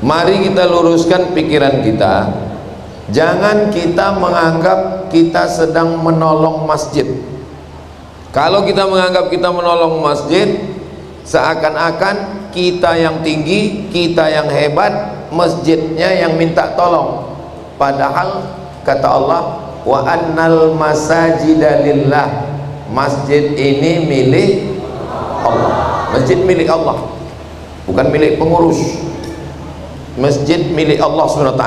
Mari kita luruskan pikiran kita. Jangan kita menganggap kita sedang menolong masjid. Kalau kita menganggap kita menolong masjid, seakan-akan kita yang tinggi, kita yang hebat, masjidnya yang minta tolong. Padahal kata Allah, wa annal masajida lillah, masjid ini milik Allah. Masjid milik Allah, bukan milik pengurus. Masjid milik Allah SWT.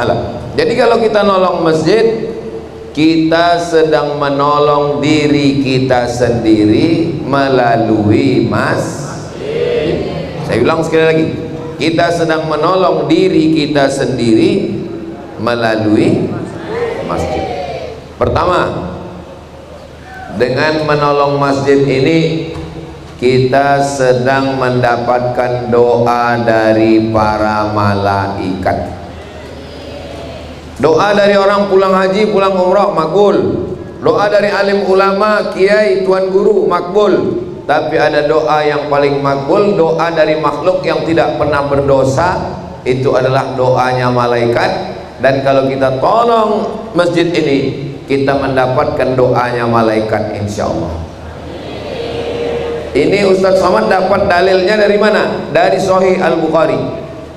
Jadi kalau kita nolong masjid, kita sedang menolong diri kita sendiri melalui masjid. Saya ulang sekali lagi, kita sedang menolong diri kita sendiri melalui masjid. Pertama, dengan menolong masjid ini kita sedang mendapatkan doa dari para malaikat. Doa dari orang pulang haji, pulang umrah, makbul. Doa dari alim ulama, kiai, tuan guru, makbul. Tapi ada doa yang paling makbul, doa dari makhluk yang tidak pernah berdosa. Itu adalah doanya malaikat. Dan kalau kita tolong masjid ini, kita mendapatkan doanya malaikat, insya Allah. Ini Ustaz Somad dapat dalilnya dari mana? Dari Sahih Al-Bukhari.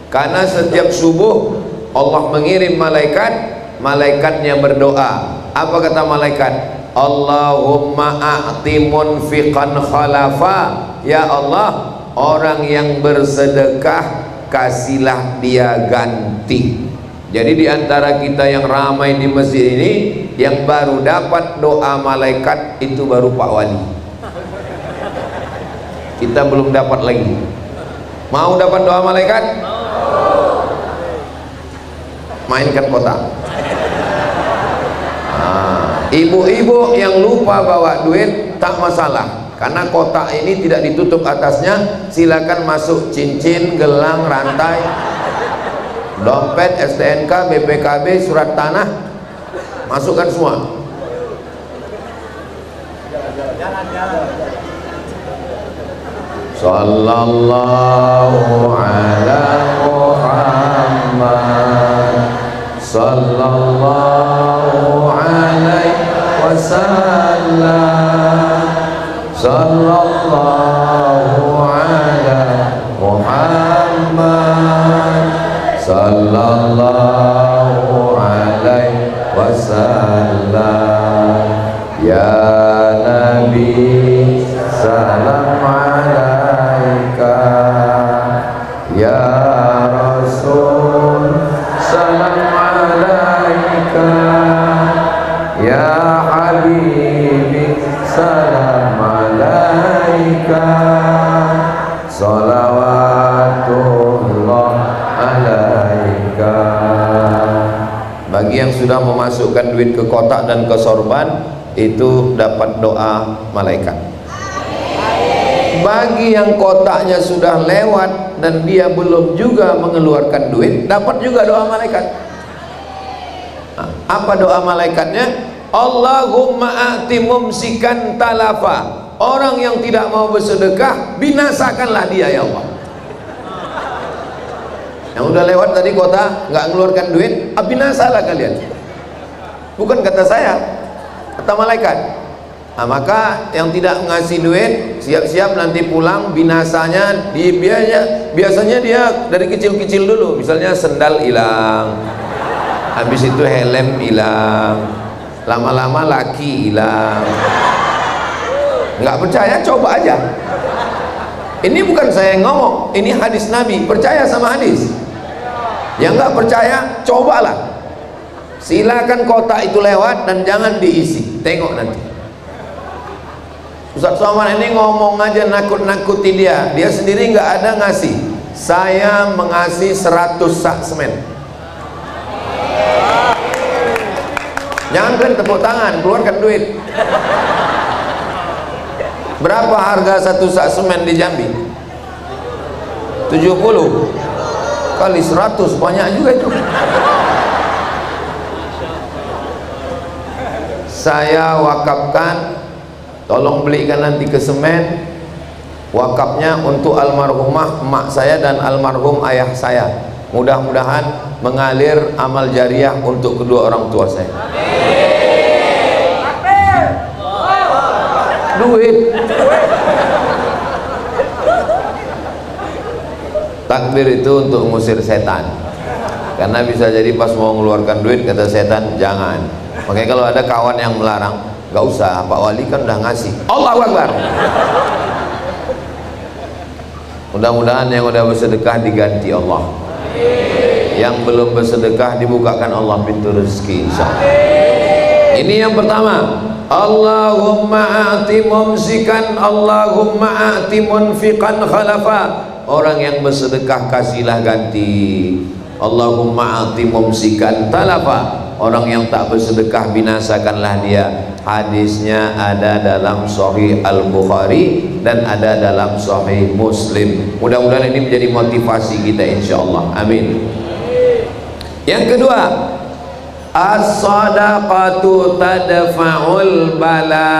Karena setiap subuh Allah mengirim malaikat, malaikatnya berdoa. Apa kata malaikat? Allahumma a'ti munfiqan khalafa. Ya Allah, orang yang bersedekah kasihlah dia ganti. Jadi diantara kita yang ramai di masjid ini, yang baru dapat doa malaikat itu baru Pak Wali. Kita belum dapat lagi. Mau dapat doa malaikat? Mainkan kotak. Ibu-ibu yang lupa bawa duit tak masalah, karena kotak ini tidak ditutup atasnya. Silakan masuk cincin, gelang, rantai, dompet, STNK, BPKB, surat tanah, masukkan semua. Sallallahu ala Muhammad, sallallahu alaihi wasallam, sallallahu ala Muhammad, sallallahu alaihi wasallam. Ya Nabi, salam alaika. Ya Rasul, salam alaika. Ya Habibi, salam alaika. Salawatullah alaika. Bagi yang sudah memasukkan duit ke kotak dan ke sorban, itu dapat doa malaikat. Bagi yang kotaknya sudah lewat dan dia belum juga mengeluarkan duit, dapat juga doa malaikat. Apa doa malaikatnya? Allahumma a'ti mumsikan talafa. Orang yang tidak mau bersedekah, binasakanlah dia ya Allah. Yang udah lewat tadi kota nggak mengeluarkan duit, binasalah kalian. Bukan kata saya, kata malaikat. Nah, maka yang tidak ngasih duit, siap-siap nanti pulang binasanya. Biasanya dia dari kecil-kecil dulu. Misalnya sendal hilang, habis itu helm hilang, lama-lama laki hilang. Nggak percaya, coba aja. Ini bukan saya yang ngomong, ini hadis Nabi. Percaya sama hadis. Yang nggak percaya, cobalah. Silakan kotak itu lewat dan jangan diisi. Tengok nanti. Ustaz Somad ini ngomong aja, nakut-nakuti dia. Dia sendiri nggak ada ngasih. Saya mengasih 100 sak semen. Jangan kan tepuk tangan, keluarkan duit. Berapa harga 1 sak semen di Jambi? 70 kali 100, banyak juga itu. Saya wakafkan, tolong belikan nanti ke semen. Wakafnya untuk almarhumah emak saya dan almarhum ayah saya. Mudah-mudahan mengalir amal jariah untuk kedua orang tua saya. Duit. Takbir itu untuk mengusir setan. Karena bisa jadi pas mau mengeluarkan duit kata setan jangan. Makanya kalau ada kawan yang melarang, nggak usah, Pak Wali kan udah ngasih. Allahu Akbar. Mudah-mudahan yang udah bersedekah diganti Allah. Yang belum bersedekah dibukakan Allah pintu rezeki insyaallah. Ini yang pertama. Allahumma a'ti mumsikan, Allahumma a'ti munfiqan khalafa. Orang yang bersedekah kasihlah ganti. Allahumma a'ti mumsikan talafa. Orang yang tak bersedekah binasakanlah dia. Hadisnya ada dalam Sahih Al-Bukhari dan ada dalam Sahih Muslim. Mudah-mudahan ini menjadi motivasi kita insyaallah. Amin. Yang kedua, as-sadaqatu tadfa'ul bala.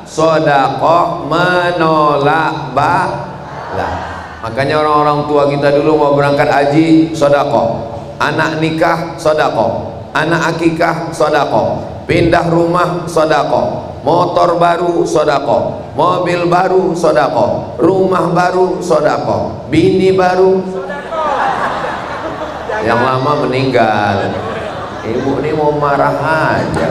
Sedekah menolak bala. Makanya orang-orang tua kita dulu mau berangkat haji sedekah, anak nikah sedekah, anak akikah sedekah, pindah rumah sedekah, motor baru sedekah, mobil baru sedekah, rumah baru sedekah, bini baru sedekah. Yang lama meninggal. Ibu ini mau marah aja.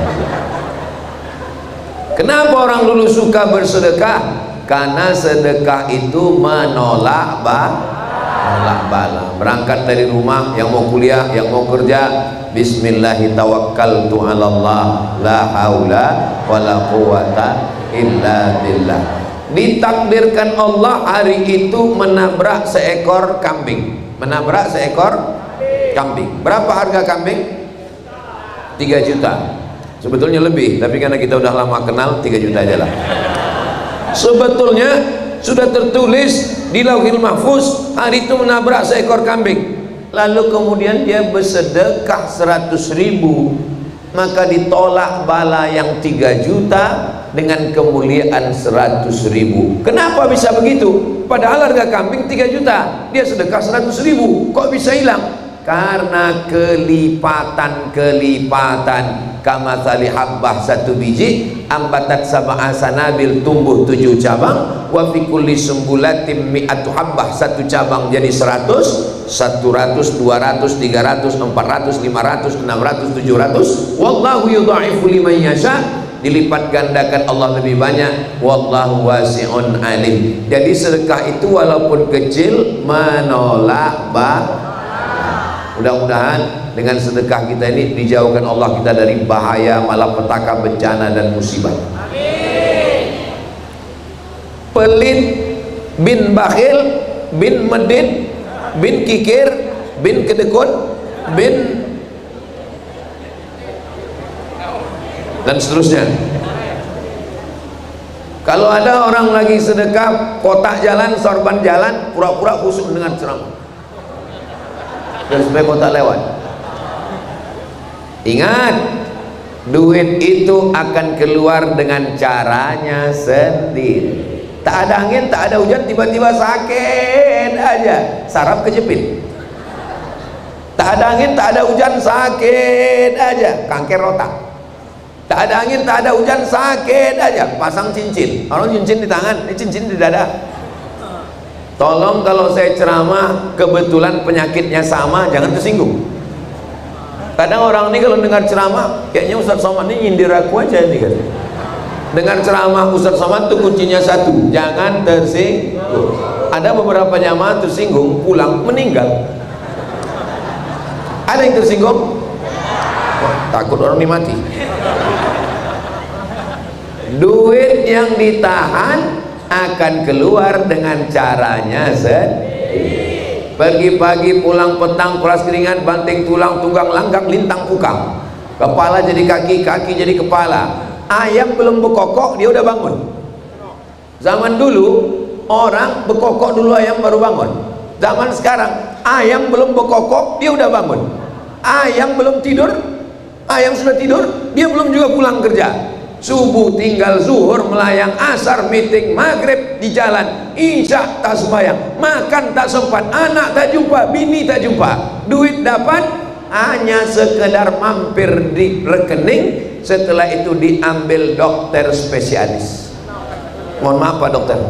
Kenapa orang dulu suka bersedekah? Karena sedekah itu menolak bala. Berangkat dari rumah, yang mau kuliah, yang mau kerja, bismillahi tawakkaltu 'alallah la haula wala quwata illa billah. Ditakdirkan Allah hari itu menabrak seekor kambing. Menabrak seekor kambing. Berapa harga kambing? 3 juta. Sebetulnya lebih, tapi karena kita udah lama kenal 3 juta aja lah. Sebetulnya sudah tertulis di Lauhil Mahfuz hari itu menabrak seekor kambing. Lalu kemudian dia bersedekah 100.000, maka ditolak bala yang 3 juta dengan kemuliaan 100.000. Kenapa bisa begitu? Padahal harga kambing 3 juta, dia sedekah 100.000, kok bisa hilang? Karena kelipatan kamathali habbah, satu biji ambatat sab'a sanabil, tumbuh 7 cabang, wa fi kulli sumbulatin mi'atu habbah, satu cabang jadi 100, 100, 200, 300, 400, 500, 600, 700. Wallahu yudha'ifu liman yasha, dilipat gandakan Allah lebih banyak. Wallahu wasi'un alim. Jadi sedekah itu walaupun kecil menolak bala. Mudah-mudahan dengan sedekah kita ini dijauhkan Allah kita dari bahaya, malapetaka, bencana dan musibah. Amin. Pelit, bin bakhil, bin medit, bin kikir, bin kedekut, bin dan seterusnya. Kalau ada orang lagi sedekah, kotak jalan, sorban jalan, pura-pura khusyuk dengan ceramah dan supaya kau tak lewat. Ingat, duit itu akan keluar dengan caranya sendiri. Tak ada angin, tak ada hujan, tiba-tiba sakit aja, saraf kejepit. Tak ada angin, tak ada hujan, sakit aja, kanker otak. Tak ada angin, tak ada hujan, sakit aja, pasang cincin. Orang cincin di tangan, ini cincin di dada. Tolong kalau saya ceramah kebetulan penyakitnya sama, jangan tersinggung. Kadang orang ini kalau dengar ceramah, kayaknya Ustaz Somad ini nyindir aku aja nih kan. Dengar ceramah Ustaz Somad itu kuncinya satu, jangan tersinggung. Ada beberapa jamaah tersinggung, pulang meninggal. Ada yang tersinggung? Wah, takut orang ini mati. Duit yang ditahan akan keluar dengan caranya sendiri. Pagi-pagi pulang petang, peras keringat, banting tulang, tunggang langgang, lintang kukang. Kepala jadi kaki, kaki jadi kepala. Ayam belum berkokok dia udah bangun. Zaman dulu orang berkokok dulu, ayam baru bangun. Zaman sekarang ayam belum berkokok dia udah bangun. Ayam belum tidur, ayam sudah tidur, dia belum juga pulang kerja. subuh tinggal zuhur melayang, asar meeting, maghrib di jalan, isya tak sembahyang, makan tak sempat, anak tak jumpa, bini tak jumpa, duit dapat hanya sekedar mampir di rekening, setelah itu diambil dokter spesialis. Mohon maaf Pak Dokter.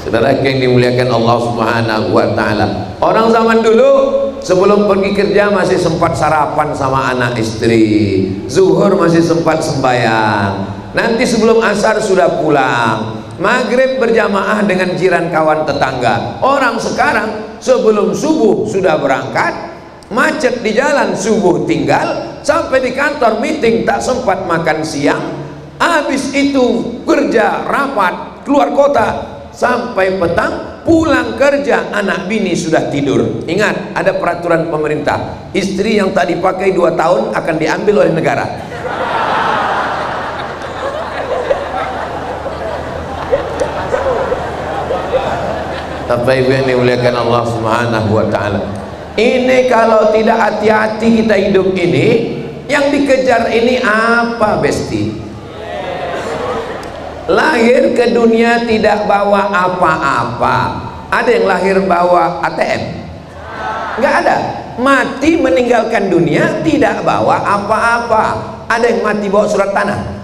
Saudara yang dimuliakan Allah Subhanahu wa Ta'ala, orang zaman dulu sebelum pergi kerja masih sempat sarapan sama anak istri, zuhur masih sempat sembahyang, nanti sebelum asar sudah pulang, maghrib berjamaah dengan jiran kawan tetangga. Orang sekarang sebelum subuh sudah berangkat, macet di jalan, subuh tinggal, sampai di kantor meeting tak sempat makan siang, habis itu kerja rapat keluar kota, sampai petang pulang kerja anak bini sudah tidur. Ingat, ada peraturan pemerintah, istri yang tak dipakai 2 tahun akan diambil oleh negara. Bapak Ibu yang dimuliakan Allah Subhanahu wa Ta'ala, ini kalau tidak hati-hati kita hidup ini, yang dikejar ini apa besti? Lahir ke dunia tidak bawa apa-apa. Ada yang lahir bawa ATM? Nggak ada. Mati meninggalkan dunia tidak bawa apa-apa. Ada yang mati bawa surat tanah?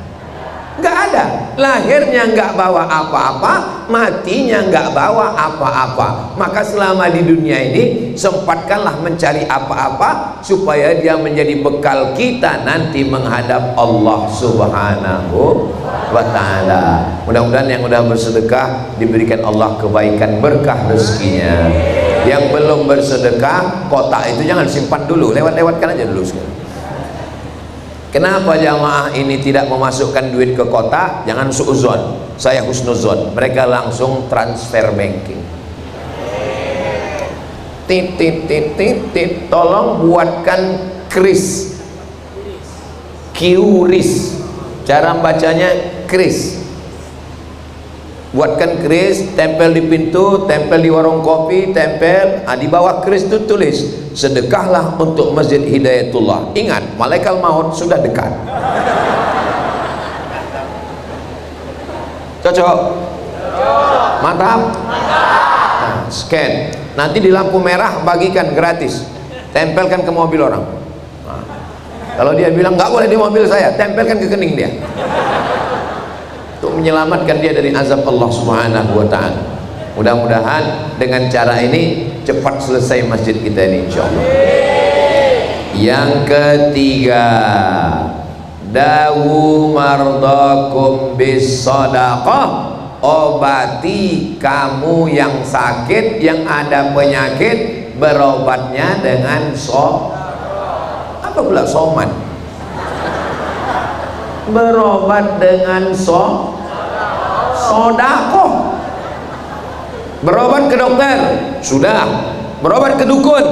Nggak ada. Lahirnya nggak bawa apa-apa, matinya nggak bawa apa-apa. Maka selama di dunia ini sempatkanlah mencari apa-apa supaya dia menjadi bekal kita nanti menghadap Allah Subhanahu wa Ta'ala. Mudah-mudahan yang sudah bersedekah diberikan Allah kebaikan berkah rezekinya. Yang belum bersedekah, kotak itu jangan simpan dulu, lewat-lewatkan aja dulu sekarang. Kenapa jamaah ini tidak memasukkan duit ke kotak? Jangan suuzon, saya husnuzon. Mereka langsung transfer banking. Tolong buatkan kris, QRIS, cara bacanya kris. Buatkan kris, tempel di pintu, tempel di warung kopi, tempel, di bawah kris itu tulis, sedekahlah untuk Masjid Hidayatullah. Ingat, malaikat maut sudah dekat. Cocok? Mantap? Nah, scan, nanti di lampu merah bagikan gratis, tempelkan ke mobil orang. Nah, kalau dia bilang nggak boleh di mobil saya, tempelkan ke kening dia, untuk menyelamatkan dia dari azab Allah Subhanahu wa Ta'ala. Mudah-mudahan dengan cara ini cepat selesai masjid kita ini, insyaallah. Yang ketiga, dawu mardakum bis sadaqah, obati kamu yang sakit, yang ada penyakit, berobatnya dengan apa pula soman? Berobat dengan sodakoh. Berobat ke dokter sudah, berobat ke dukun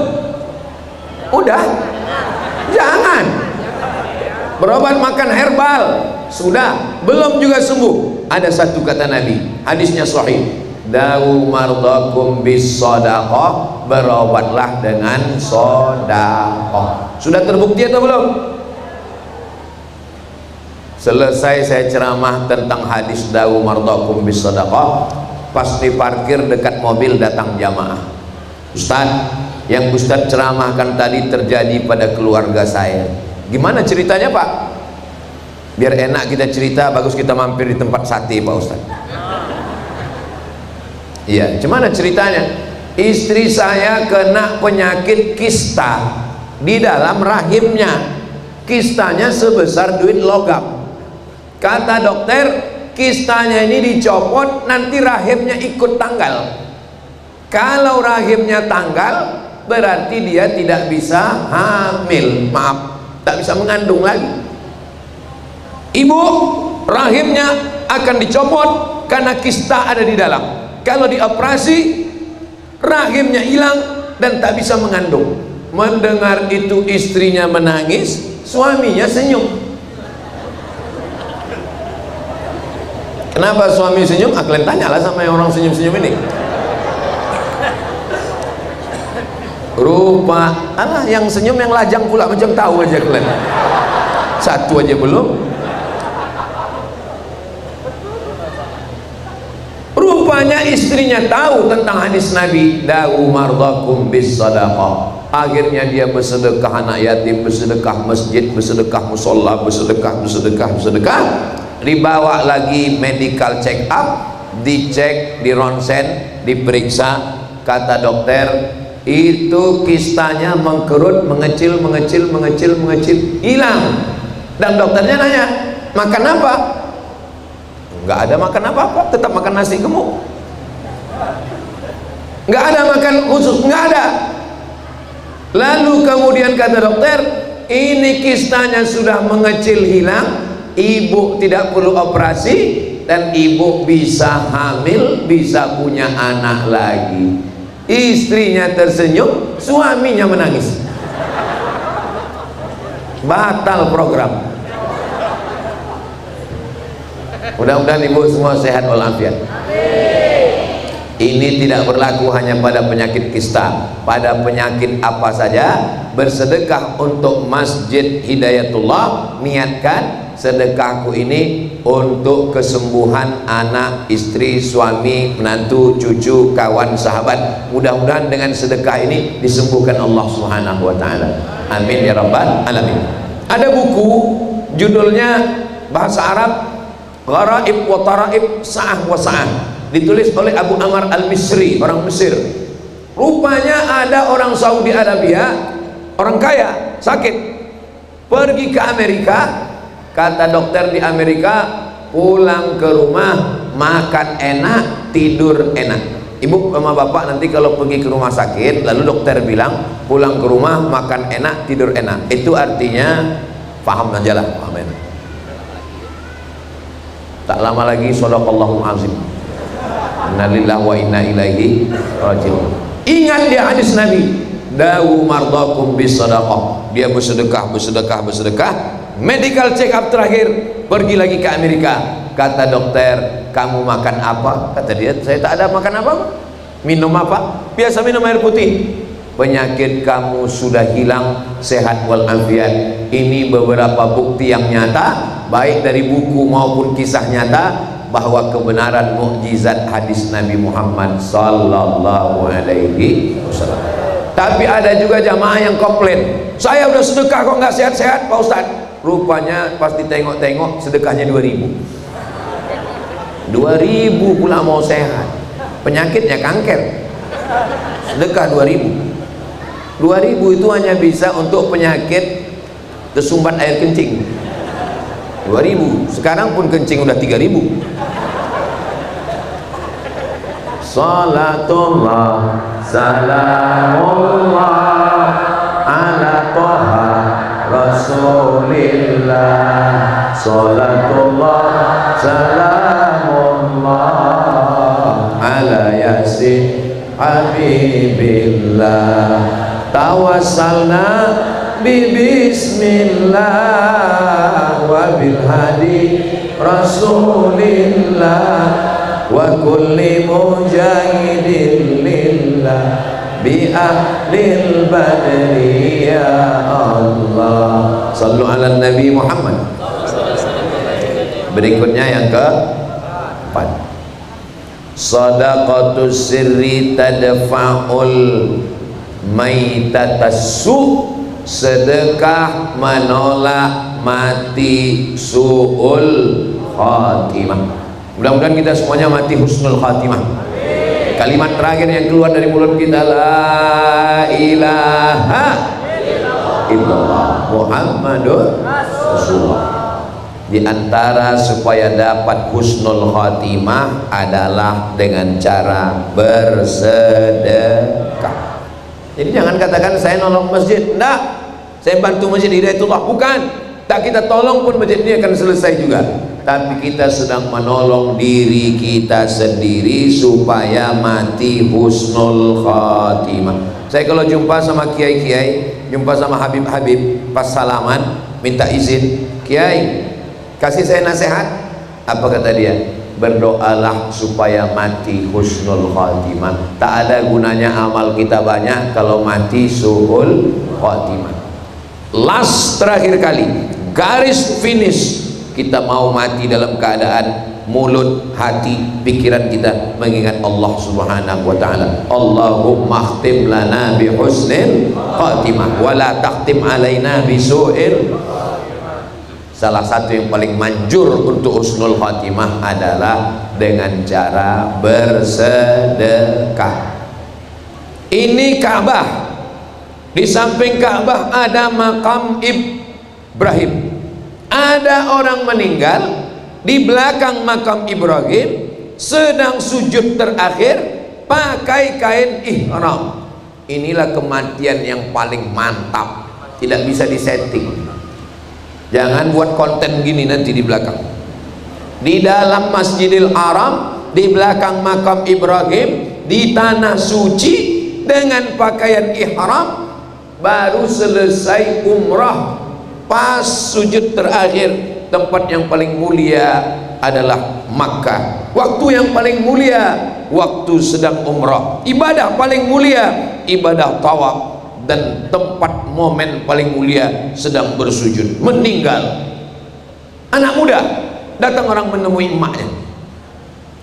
udah, jangan. Berobat makan herbal sudah, belum juga sembuh. Ada satu kata Nabi, hadisnya sahih, dawu mardakum bis sadaqah, berobatlah dengan sedekah. Sudah terbukti atau belum? Selesai saya ceramah tentang hadis dawu mardakum bis sadaqah, pas di parkir dekat mobil datang jamaah, Ustaz, yang Ustaz ceramahkan tadi terjadi pada keluarga saya. Gimana ceritanya Pak? Biar enak kita cerita, bagus kita mampir di tempat sate Pak Ustaz. Iya, gimana ceritanya? Istri saya kena penyakit kista di dalam rahimnya. Kistanya sebesar duit logam. Kata dokter, kistanya ini dicopot, nanti rahimnya ikut tanggal. Kalau rahimnya tanggal, berarti dia tidak bisa hamil, maaf, tak bisa mengandung lagi. Ibu, rahimnya akan dicopot karena kista ada di dalam. Kalau dioperasi, rahimnya hilang dan tak bisa mengandung. Mendengar itu istrinya menangis, suaminya senyum. Kenapa suami senyum? Kalian tanyalah sama yang orang senyum-senyum ini. Rupa, alah yang senyum yang lajang pula, macam tahu aja kalian. Satu aja belum. Rupanya istrinya tahu tentang hadis Nabi, dawu mardakum bis sadaqah. Akhirnya dia bersedekah anak yatim, bersedekah masjid, bersedekah musola, bersedekah. Dibawa lagi medical check up, dicek, di ronsen, diperiksa. Kata dokter, itu kistanya mengkerut, mengecil, hilang. Dan dokternya nanya, makan apa? Nggak ada makan apa-apa, tetap makan nasi gemuk. Nggak ada makan khusus, nggak ada. Lalu kemudian kata dokter, ini kistanya sudah mengecil, hilang, ibu tidak perlu operasi, dan ibu bisa hamil, bisa punya anak lagi. Istrinya tersenyum, suaminya menangis. Batal program. Mudah-mudahan ibu semua sehat walafiat. Ini tidak berlaku hanya pada penyakit kista, pada penyakit apa saja. Bersedekah untuk Masjid Hidayatullah, niatkan sedekahku ini untuk kesembuhan anak, istri, suami, menantu, cucu, kawan, sahabat. Mudah-mudahan dengan sedekah ini disembuhkan Allah Subhanahu wa taala. Amin ya rabbal alamin. Ada buku judulnya bahasa Arab Gharaib wa Taraib Sa'ah wa Sa'ah, ditulis oleh Abu Amr Al-Misri, orang Mesir. Rupanya ada orang Saudi Arabia, orang kaya, sakit, pergi ke Amerika. Kata dokter di Amerika, pulang ke rumah makan enak, tidur enak. Ibu sama bapak nanti kalau pergi ke rumah sakit, lalu dokter bilang pulang ke rumah makan enak, tidur enak, itu artinya paham aja lah, paham enak. Tak lama lagi shadaqallahul azim. Innalillahi wa inna ilaihi raji'un. Ingat dia hadis Nabi, dawu mardakum bis sadaqah. Dia bersedekah. Medical check up terakhir, pergi lagi ke Amerika. Kata dokter, kamu makan apa? Kata dia, saya tak ada makan apa. Minum apa? Biasa minum air putih. Penyakit kamu sudah hilang, sehat walafiat. Ini beberapa bukti yang nyata, baik dari buku maupun kisah nyata, bahwa kebenaran mukjizat hadis Nabi Muhammad sallallahu alaihi wasallam. Tapi ada juga jamaah yang komplain, saya udah sedekah kok nggak sehat-sehat Pak Ustaz. Rupanya pasti tengok-tengok sedekahnya 2000 pula mau sehat, penyakitnya kanker. Sedekah 2000 itu hanya bisa untuk penyakit tersumbat air kencing. 2000, sekarang pun kencing udah 3000. Salatullah salamullah ala toha rasulillah. Salatullah salamullah ala yasin habibillah. Tawassalna bismillah wa bil hadi rasulillah wa kulli mujahidin lillah bi ahlil badri ya Allah. Sallu ala Nabi Muhammad. Berikutnya yang ke-4, sadaqatus sirri tadfa'ul maitatassu. Sedekah menolak mati su'ul khatimah. Mudah-mudahan kita semuanya mati husnul khatimah. Kalimat terakhir yang keluar dari mulut kita, la ilaha illallah Muhammadur Rasulullah. Di antara supaya dapat husnul khatimah adalah dengan cara bersedekah. Jadi jangan katakan saya nolong masjid, enggak, saya bantu Masjid Hidayatullah, bukan. Tak kita tolong pun masjid ini akan selesai juga, tapi kita sedang menolong diri kita sendiri supaya mati husnul khatimah. Saya kalau jumpa sama kiai-kiai, jumpa sama habib-habib, pas salaman minta izin, kiai kasih saya nasihat. Apa kata dia? Berdoalah supaya mati husnul khatimah. Tak ada gunanya amal kita banyak kalau mati su'ul khatimah. Last, terakhir kali, garis finish. Kita mau mati dalam keadaan mulut, hati, pikiran kita mengingat Allah Subhanahu wa ta'ala. Allahumma khtim lana bi husnil khatimah wa la takhtim alaina bi su'il. Salah satu yang paling manjur untuk husnul khatimah adalah dengan cara bersedekah. Ini Ka'bah, di samping Ka'bah ada makam Ibrahim. Ada orang meninggal di belakang makam Ibrahim sedang sujud terakhir pakai kain ihram. Inilah kematian yang paling mantap, tidak bisa disetting. Jangan buat konten gini nanti di belakang. Di dalam Masjidil Haram, di belakang makam Ibrahim, di tanah suci dengan pakaian ihram, baru selesai umrah. Pas sujud terakhir, tempat yang paling mulia adalah Makkah. Waktu yang paling mulia, waktu sedang umrah. Ibadah paling mulia, ibadah tawaf. Dan tempat momen paling mulia sedang bersujud. Meninggal anak muda, datang orang menemui emaknya.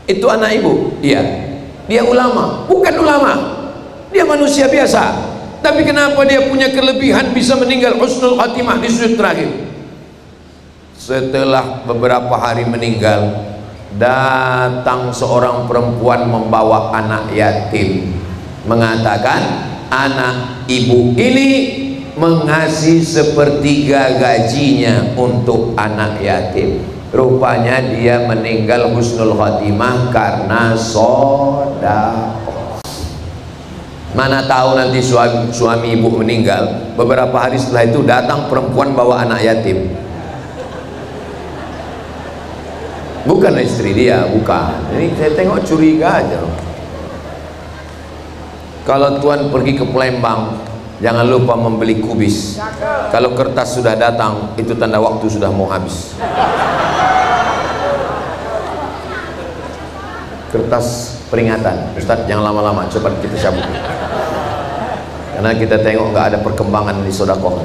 Itu anak ibu? Iya. Dia ulama? Bukan ulama, dia manusia biasa. Tapi kenapa dia punya kelebihan bisa meninggal husnul khatimah di sujud terakhir? Setelah beberapa hari meninggal, datang seorang perempuan membawa anak yatim, mengatakan anak ibu ini mengasih sepertiga gajinya untuk anak yatim. Rupanya dia meninggal husnul khatimah karena sedekah. Mana tahu nanti suami ibu meninggal, beberapa hari setelah itu datang perempuan bawa anak yatim. Bukan istri dia, bukan. Ini saya tengok curiga aja. Kalau tuan pergi ke Palembang, jangan lupa membeli kubis. Kalau kertas sudah datang, itu tanda waktu sudah mau habis. Kertas peringatan, Ustadz jangan lama-lama, cepat kita cabut. Karena kita tengok nggak ada perkembangan di sodakoh.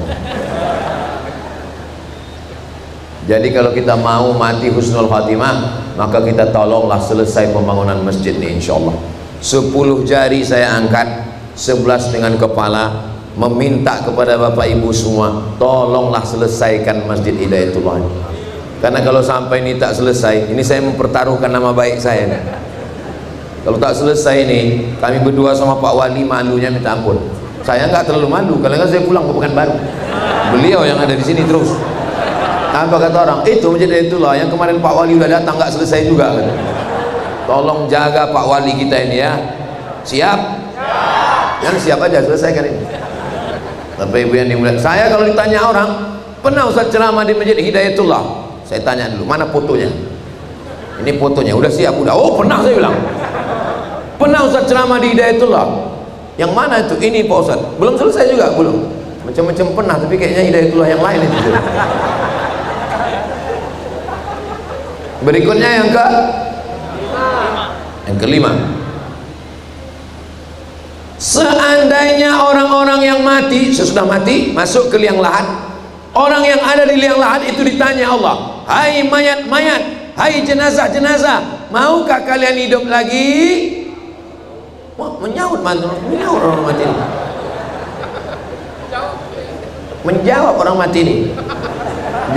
Jadi kalau kita mau mati husnul khatimah, maka kita tolonglah selesai pembangunan masjid ini insyaallah. 10 jari saya angkat, 11 dengan kepala, meminta kepada bapak ibu semua, tolonglah selesaikan masjid Hidayatullah. Karena kalau sampai ini tak selesai, ini saya mempertaruhkan nama baik saya nih. Kalau tak selesai ini, kami berdua sama Pak Wali malunya minta ampun. Saya nggak terlalu malu, kalau nggak saya pulang ke Pekanbaru. Beliau yang ada di sini terus. Apa kata orang? Itu masjid Hidayatullah yang kemarin Pak Wali udah datang nggak selesai juga. Kan? Tolong jaga Pak Wali kita ini ya. Siap? Yang siap aja selesaikan ini. Bapak ibu yang dimuliakan, saya kalau ditanya orang, pernah Ustaz ceramah di masjid Hidayatullah? Saya tanya dulu, mana fotonya? Ini fotonya, udah siap? Udah. Oh pernah, saya bilang. Pernah Ustaz ceramah di Hidayatullah? Yang mana itu? Ini Pak Ustaz. Belum selesai juga? Belum. Macam-macam pernah, tapi kayaknya Hidayatullah yang lain itu. Berikutnya yang kelima. Seandainya orang-orang yang mati, sesudah mati, masuk ke liang lahat, orang yang ada di liang lahat itu ditanya Allah, hai mayat-mayat, hai jenazah-jenazah, maukah kalian hidup lagi? Wah, menyaut orang mati ini. Menjawab orang mati ini.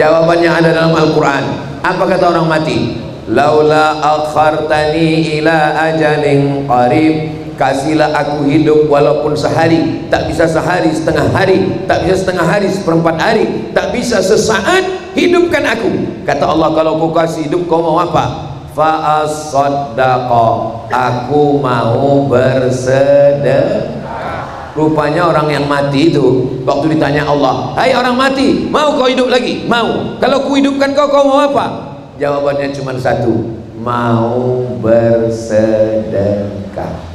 Jawabannya ada dalam Al-Quran. Apa kata orang mati? Laula akhartani ila ajalin qarib, kasihlah aku hidup walaupun sehari. Tak bisa sehari, setengah hari. Tak bisa setengah hari, seperempat hari. Tak bisa sesaat, hidupkan aku. Kata Allah, kalau kau kasih hidup, kau mau apa? Fa'as-saddaqa, aku mau bersedekah. Rupanya orang yang mati itu waktu ditanya Allah, hai orang mati, mau kau hidup lagi? Mau. Kalau ku hidupkan kau, kau mau apa? Jawabannya cuma satu, mau bersedekah.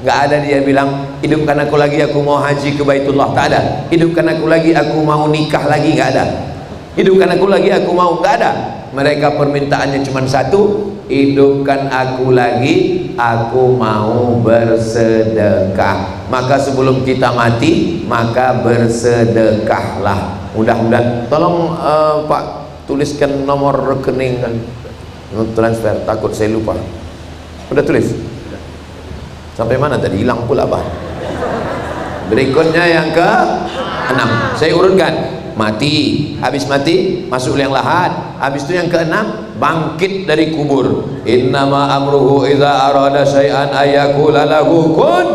Nggak ada dia bilang, hidupkan aku lagi, aku mau haji ke Baitullah. Tak ada. Hidupkan aku lagi, aku mau nikah lagi. Nggak ada. Hidupkan aku lagi, aku mau. Nggak ada. Mereka permintaannya cuma satu, hidupkan aku lagi, aku mau bersedekah. Maka sebelum kita mati, maka bersedekahlah. Mudah-mudahan. Tolong Pak tuliskan nomor rekening kan, transfer, takut saya lupa. Udah tulis? Sampai mana tadi? Hilang pula Pak. Berikutnya yang ke-6, saya urutkan. Mati, habis mati masuk liang lahat, habis itu yang ke-6 bangkit dari kubur. Innama amruhu idza arada syai'an ayyaqula lahu kun.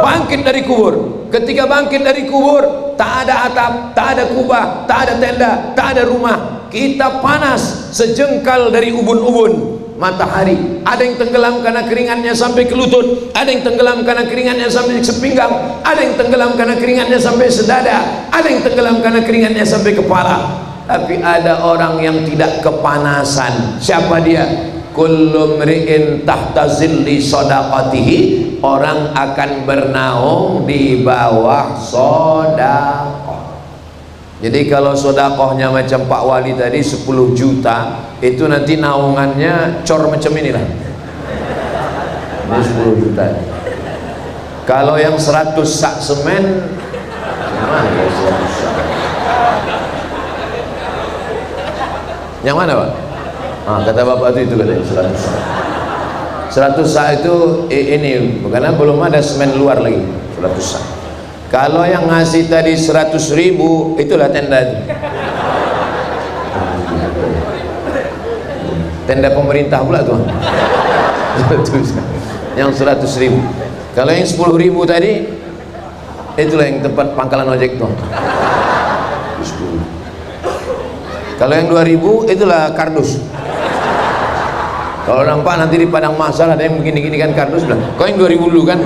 Bangkit dari kubur. Ketika bangkit dari kubur, tak ada atap, tak ada kubah, tak ada tenda, tak ada rumah. Kita panas sejengkal dari ubun-ubun matahari. Ada yang tenggelam karena keringatnya sampai ke lutut, ada yang tenggelam karena keringatnya sampai sepinggang, ada yang tenggelam karena keringatnya sampai sedada, ada yang tenggelam karena keringatnya sampai kepala. Tapi ada orang yang tidak kepanasan. Siapa dia? Kullu mri'in tahta zilli shadaqatihi, orang akan bernaung di bawah sedekah. Jadi kalau sedekahnya macam Pak Wali tadi 10 juta, itu nanti naungannya cor macam inilah. Ini 10 juta. Kalau yang 100 sak semen, gimana ya 100 sak? Yang mana Pak? Kata Bapak itu katanya 100 sak. 100 sak itu ini, karena belum ada semen luar lagi. 100 sak. Kalau yang ngasih tadi 100.000, itulah tenda. Tenda pemerintah pula tuh. Yang 100.000. Kalau yang 10.000 tadi, itulah yang tempat pangkalan ojek tuh. Kalau yang 2.000, itulah kardus. Kalau nampak nanti di padang mahsyar ada yang begini-gini kan kardus, bilang, kau yang 2.000 dulu kan?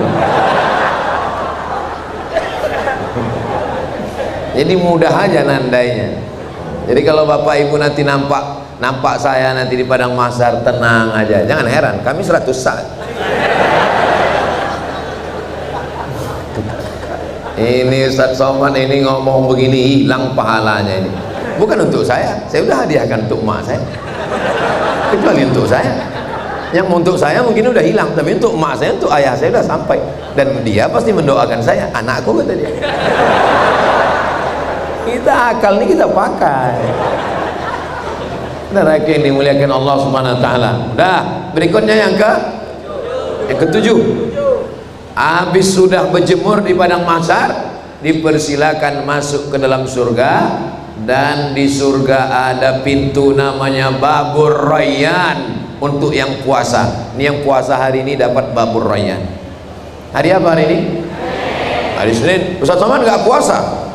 Jadi mudah aja nandainya. Jadi kalau Bapak Ibu nanti nampak saya nanti di padang mahsyar, tenang aja, jangan heran, kami 100 sak. Ini Ustaz Somad ini ngomong begini, hilang pahalanya ini. Bukan untuk saya udah hadiahkan untuk emak saya, kecuali untuk saya. Yang untuk saya mungkin udah hilang, tapi untuk emak saya, untuk ayah saya udah sampai. Dan dia pasti mendoakan saya, anakku kata dia. Kita akal ini kita pakai. Saudara yang dimuliakan Allah Subhanahu wa taala. Udah, berikutnya yang ke-7. Habis sudah berjemur di padang mahsyar, dipersilakan masuk ke dalam surga, dan di surga ada pintu namanya Babur Rayyan untuk yang puasa. Ini yang puasa hari ini dapat Babur Rayyan. Hari apa hari ini? Hari Senin. Ustaz Somad nggak puasa?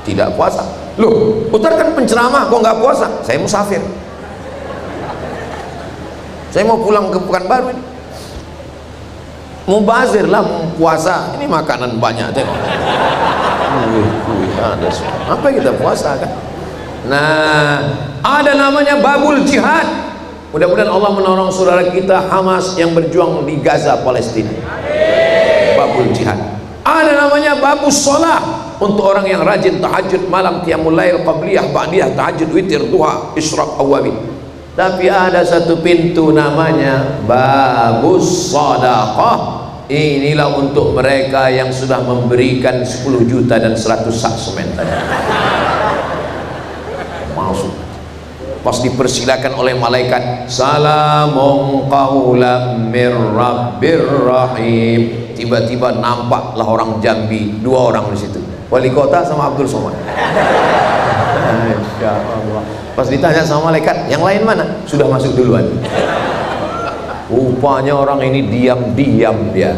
Tidak puasa. Loh, Ustaz kan penceramah, kok nggak puasa? Saya musafir. Saya mau pulang ke Pekanbaru ini. Mubazir lah puasa. Ini makanan banyak, tengok. Apa kita puasa kan? Nah, ada namanya babul jihad. Mudah-mudahan Allah menolong saudara kita Hamas yang berjuang di Gaza, Palestina. Babul jihad. Ada namanya babus sholah, untuk orang yang rajin tahajud malam, qiyamul lail, qabliyah, ba'diyah, tahajud, witir, duha, isyraq, awabin. Tapi ada satu pintu namanya babus sadaqah. Inilah untuk mereka yang sudah memberikan 10 juta dan 100 sak semen tadi. Masuk. Pas dipersilakan oleh malaikat, salamun qaulam mir rabbir rahim. Tiba-tiba nampaklah orang Jambi, 2 orang di situ. Wali kota sama Abdul Somad. Masya Allah. Pas ditanya sama malaikat, yang lain mana? Sudah masuk duluan. Rupanya orang ini diam-diam dia.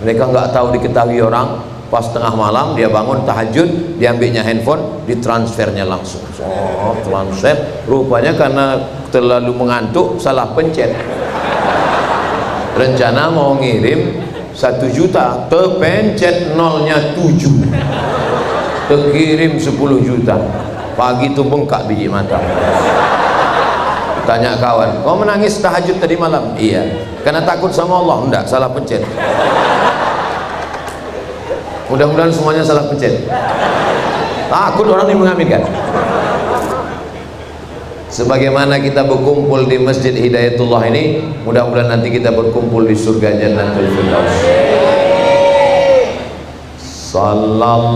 Mereka nggak tahu diketahui orang. Pas tengah malam dia bangun tahajud, diambilnya handphone, ditransfernya langsung. Oh, transfer. Rupanya karena terlalu mengantuk, salah pencet. Rencana mau ngirim 1 juta, terpencet nolnya 7. Terkirim 10 juta. Pagi itu bengkak biji mata. Tanya kawan, kau menangis tahajud tadi malam? Iya. Karena takut sama Allah? Enggak, salah pencet. Mudah-mudahan semuanya salah pencet. Takut orang yang mengaminkan. Sebagaimana kita berkumpul di Masjid Hidayatullah ini, mudah-mudahan nanti kita berkumpul di surga Jannatul Firdaus. Sallallahu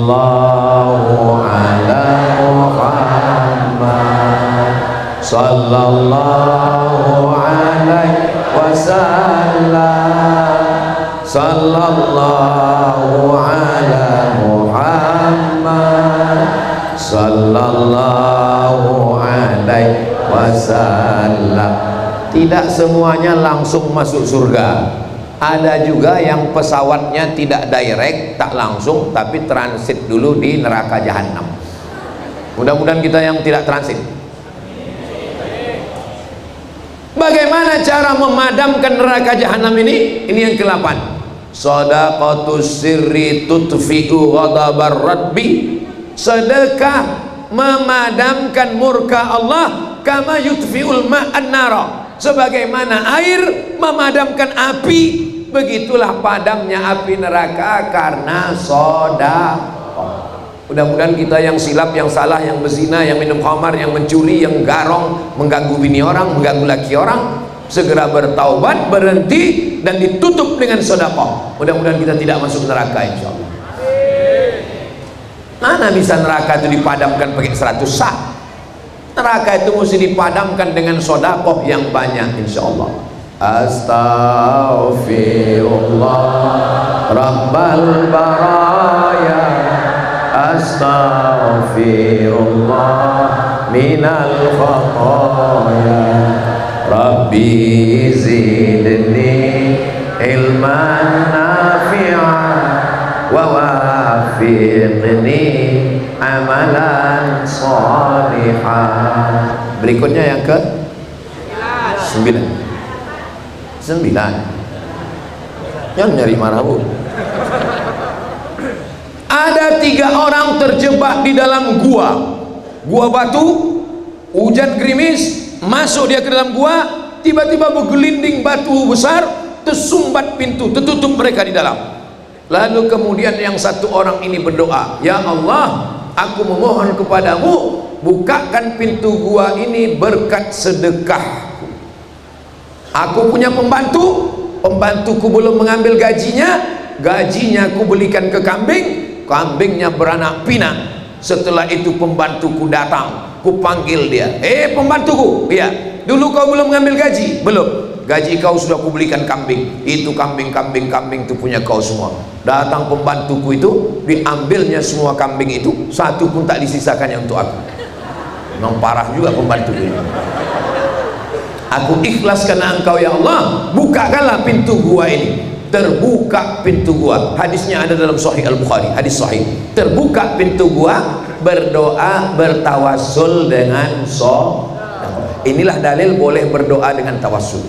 ala Muhammad. sallallahu alaihi wasallam, sallallahu ala Muhammad, sallallahu alaihi wasallam. Tidak semuanya langsung masuk surga. Ada juga yang pesawatnya tidak direct, tak langsung, tapi transit dulu di neraka jahanam. Mudah-mudahan kita yang tidak transit. Bagaimana cara memadamkan neraka jahanam ini? Ini yang ke-8. Shadaqatus sirri tutfi'u ghadabar rabbi. Sedekah memadamkan murka Allah kama yutfi'ul ma'an nara. Sebagaimana air memadamkan api, begitulah padamnya api neraka karena sedekah. Mudah-mudahan kita yang silap, yang salah, yang berzina, yang minum khamar, yang mencuri, yang garong, mengganggu bini orang, mengganggu laki orang, segera bertaubat, berhenti, dan ditutup dengan sedekah. Mudah-mudahan kita tidak masuk neraka, insyaallah. Mana bisa neraka itu dipadamkan pakai 100 sak? Neraka itu mesti dipadamkan dengan sedekah yang banyak, insyaallah. Astaghfirullah Rabbal baraya, astaghfirullah minal khataya, Rabbi zidni ilman nafi'an wa wafiqni amalan salihan. Berikutnya yang ke 9. Jangan nyari marah, Bu. Ada 3 orang terjebak di dalam gua batu, hujan gerimis, masuk dia ke dalam gua, tiba-tiba bergelinding batu besar, tersumbat pintu, tertutup mereka di dalam. Lalu kemudian yang satu orang ini berdoa, ya Allah, aku memohon kepadamu, bukakan pintu gua ini berkat sedekah. Aku punya pembantuku belum mengambil gajinya aku belikan ke kambingnya beranak pinak. Setelah itu pembantuku datang, ku panggil dia, pembantuku, ya, dulu kau belum mengambil gaji? Belum. Gaji kau sudah ku belikan kambing. Itu kambing itu punya kau semua. Datang pembantuku itu, diambilnya semua kambing itu, satu pun tak disisakannya untuk aku. Memang parah juga pembantuku ini. Aku ikhlas karena engkau ya Allah, bukakanlah pintu gua ini. Terbuka pintu gua. Hadisnya ada dalam Sahih Al-Bukhari, hadis sahih. Terbuka pintu gua, berdoa, bertawassul dengan Inilah dalil boleh berdoa dengan tawassul.